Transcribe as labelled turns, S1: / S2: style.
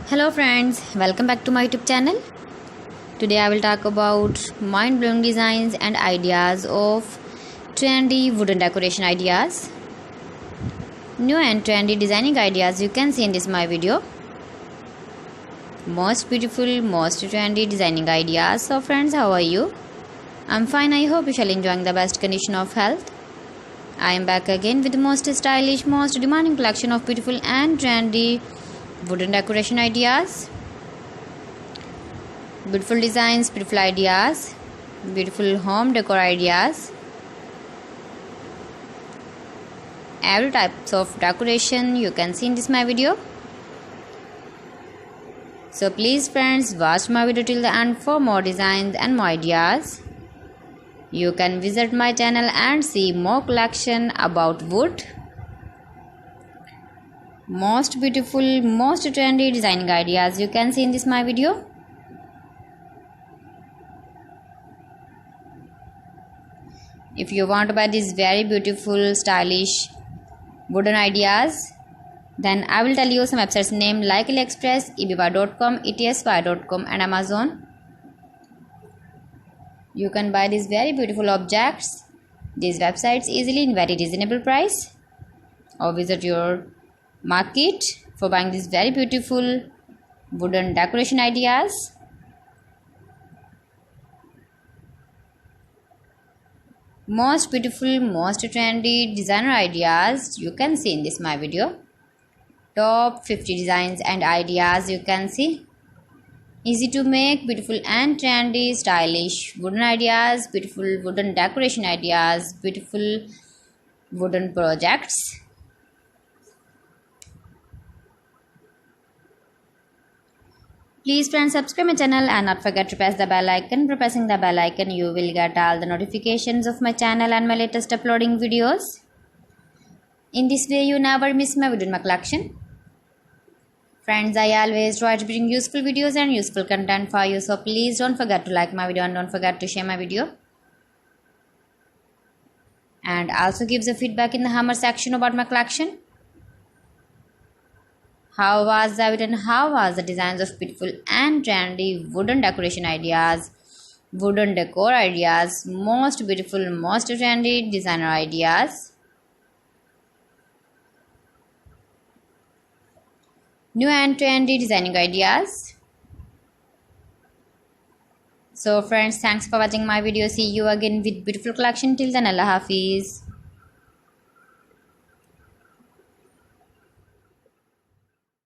S1: Hello friends, welcome back to my YouTube channel. Today I will talk about mind-blowing designs and ideas of trendy wooden decoration ideas. New and trendy designing ideas you can see in this my video. Most beautiful, most trendy designing ideas. So friends, how are you? I'm fine. I hope you shall enjoying the best condition of health. I am back again with the most stylish, most demanding collection of beautiful and trendy wooden decoration ideas. Beautiful designs, beautiful ideas, beautiful home decor ideas. Every types of decoration you can see in this my video. So please friends, watch my video till the end for more designs and more ideas. You can visit my channel and see more collection about wood. Most beautiful, most trendy designing ideas you can see in this my video. If you want to buy these very beautiful, stylish wooden ideas, then I will tell you some websites name like AliExpress, eBay.com, etsy.com and Amazon. You can buy these very beautiful objects, these websites easily in very reasonable price, or visit your market for buying these very beautiful wooden decoration ideas. Most beautiful, most trendy designer ideas you can see in this my video. Top 50 designs and ideas you can see. Easy to make, beautiful and trendy, stylish wooden ideas, beautiful wooden decoration ideas, beautiful wooden projects. Please friends, subscribe my channel and not forget to press the bell icon. By pressing the bell icon, you will get all the notifications of my channel and my latest uploading videos. In this way, you never miss my video in my collection. Friends, I always try to bring useful videos and useful content for you. So please don't forget to like my video and don't forget to share my video. And also give the feedback in the hammer section about my collection. How was the video and how was the designs of beautiful and trendy wooden decoration ideas, wooden decor ideas, most beautiful, most trendy designer ideas. New and trendy designing ideas. So friends, thanks for watching my video. See you again with beautiful collection. Till then, Allah Hafiz.